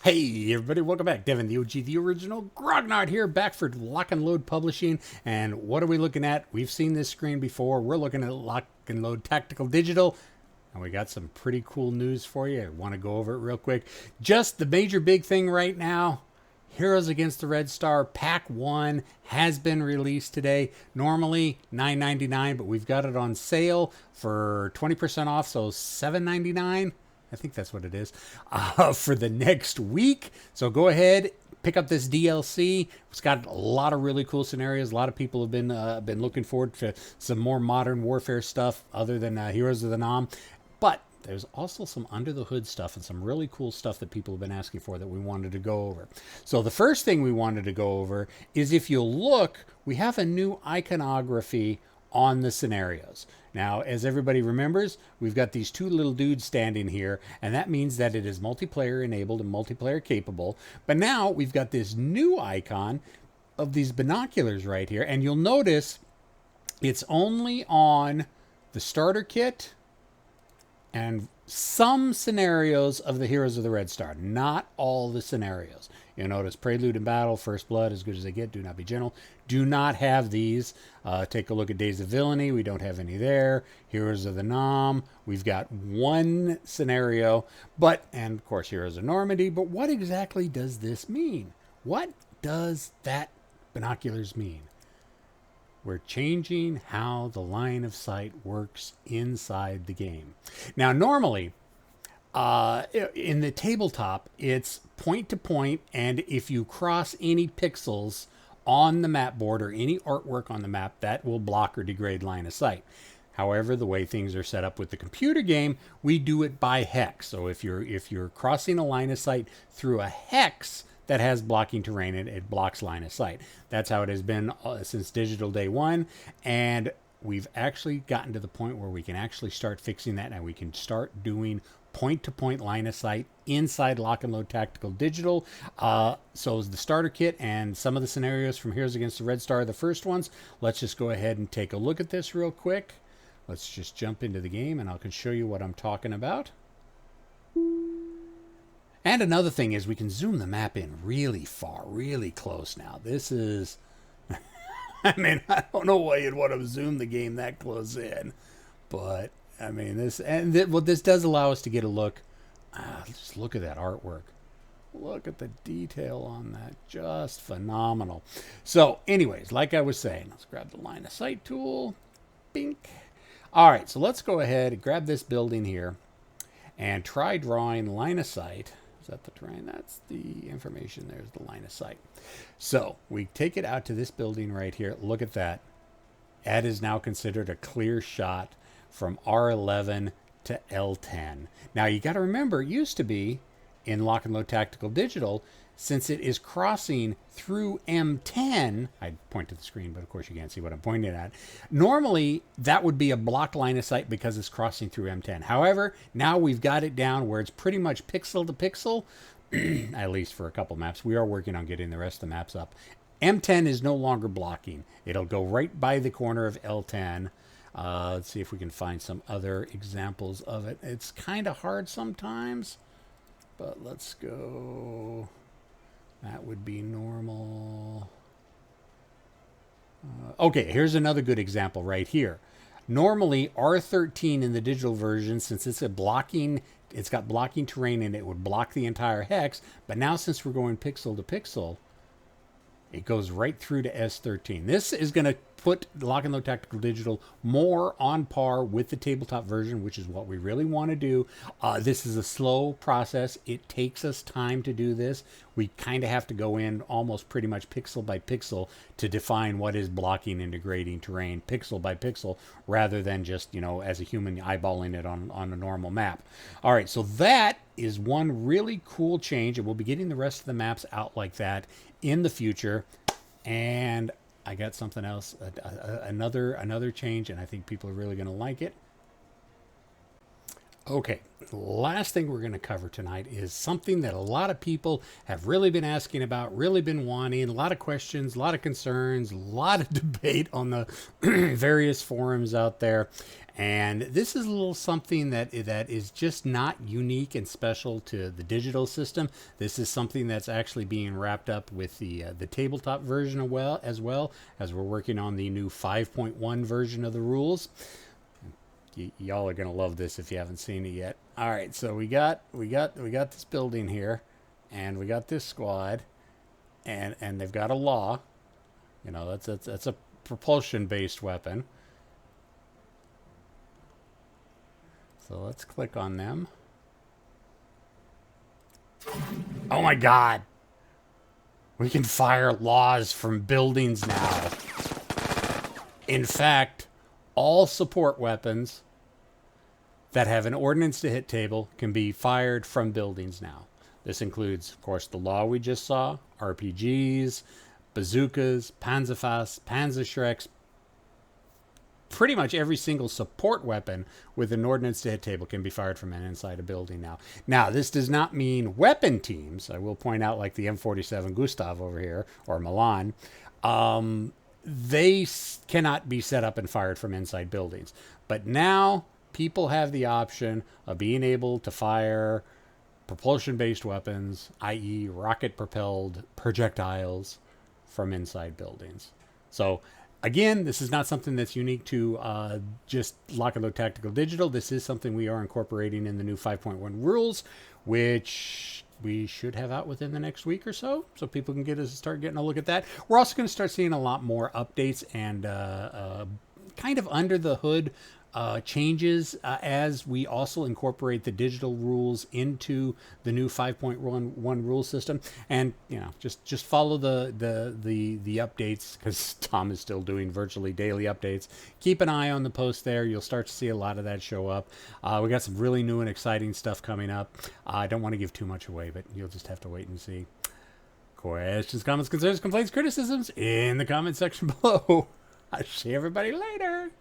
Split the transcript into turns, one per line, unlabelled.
Hey everybody, welcome back. Devin, the OG, the original Grognard here, back for Lock and Load Publishing. And what are we looking at? We've seen this screen before. We're looking at Lock and Load Tactical Digital. And we got some pretty cool news for you. I want to go over it real quick. Just the major big thing right now. Heroes Against the Red Star Pack 1 has been released today. Normally $9.99, but we've got it on sale for 20% off, so $7.99. I think that's what it is, for the next week. So go ahead, pick up this DLC. It's got a lot of really cool scenarios. A lot of people have been looking forward to some more modern warfare stuff other than Heroes of the Nam. But there's also some under the hood stuff and some really cool stuff that people have been asking for that we wanted to go over. So the first thing we wanted to go over is, if you'll look, we have a new iconography on the scenarios. Now, as everybody remembers, we've got these two little dudes standing here, and that means that it is multiplayer enabled and multiplayer capable. But now we've got this new icon of these binoculars right here, and you'll notice it's only on the starter kit and some scenarios of the Heroes of the Red Star, not all the scenarios. You'll notice Prelude and Battle, First Blood, As Good as They Get, Do Not Be Gentle, do not have these. Take a look at Days of Villainy, we don't have any there. Heroes of the Nam, we've got one scenario, and of course Heroes of Normandy. But what exactly does this mean? What does that binoculars mean? We're changing how the line of sight works inside the game. Now, normally, in the tabletop, it's point to point, and if you cross any pixels on the map board or any artwork on the map, that will block or degrade line of sight. However, the way things are set up with the computer game, we do it by hex. So if you're crossing a line of sight through a hex that has blocking terrain, and it blocks line of sight. That's how it has been since Digital Day 1, and we've actually gotten to the point where we can actually start fixing that, and we can start doing point-to-point line of sight inside Lock and Load Tactical Digital. So is the starter kit and some of the scenarios from Heroes Against the Red Star, the first ones. Let's just go ahead and take a look at this real quick. Let's just jump into the game, and I can show you what I'm talking about. And another thing is we can zoom the map in really far, really close now. This is, I mean, I don't know why you'd want to zoom the game that close in, but I mean, this does allow us to get a look. Just look at that artwork. Look at the detail on that. Just phenomenal. So anyways, like I was saying, let's grab the line of sight tool. Bink. All right, so let's go ahead and grab this building here and try drawing line of sight. Is that the terrain? That's the information. There's the line of sight. So we take it out to this building right here. Look at that. That is now considered a clear shot from R11 to L10. Now you got to remember, it used to be in Lock and Load Tactical Digital, since it is crossing through M10, I point to the screen, but of course you can't see what I'm pointing at. Normally, that would be a blocked line of sight because it's crossing through M10. However, now we've got it down where it's pretty much pixel to pixel, at least for a couple maps. We are working on getting the rest of the maps up. M10 is no longer blocking. It'll go right by the corner of L10. Let's see if we can find some other examples of it. It's kind of hard sometimes, but let's go. That would be normal. Okay, here's another good example right here. Normally, R13 in the digital version, since it's got blocking terrain and it would block the entire hex. But now, since we're going pixel to pixel, it goes right through to S13. This is going to put Lock and Load Tactical Digital more on par with the tabletop version, which is what we really want to do. This is a slow process. It takes us time to do this. We kind of have to go in almost pretty much pixel by pixel to define what is blocking and degrading terrain pixel by pixel, rather than just, as a human eyeballing it on a normal map. All right, so that is one really cool change, and we'll be getting the rest of the maps out like that in the future. And I got something else, another change, and I think people are really going to like it. Okay, last thing we're going to cover tonight is something that a lot of people have really been asking about, really been wanting, a lot of questions, a lot of concerns, a lot of debate on the various forums out there. And this is a little something that is just not unique and special to the digital system. This is something that's actually being wrapped up with the tabletop version as well as we're working on the new 5.1 version of the rules. Y'all are gonna love this if you haven't seen it yet. All right, so we got this building here, and we got this squad, and they've got a law. You know, that's a propulsion based weapon. So let's click on them. Oh my God! We can fire laws from buildings now. In fact, all support weapons that have an ordnance to hit table can be fired from buildings now. This includes, of course, the law we just saw, RPGs, bazookas, Panzerfaust, Panzerschrecks, pretty much every single support weapon with an ordnance to hit table can be fired from inside a building now. Now, this does not mean weapon teams. I will point out, like the M47 Gustav over here, or Milan, they cannot be set up and fired from inside buildings. But now people have the option of being able to fire propulsion-based weapons, i.e. rocket-propelled projectiles, from inside buildings. So again, this is not something that's unique to just Lock and Load Tactical Digital. This is something we are incorporating in the new 5.1 rules, which we should have out within the next week or so people can start getting a look at that. We're also going to start seeing a lot more updates and kind of under the hood changes as we also incorporate the digital rules into the new 5.1 rule system. And just follow the updates, because Tom is still doing virtually daily updates. Keep an eye on the post there. You'll start to see a lot of that show up. We got some really new and exciting stuff coming up. I don't want to give too much away, but you'll just have to wait and see. Questions, comments, concerns, complaints, criticisms in the comment section below. I'll see everybody later.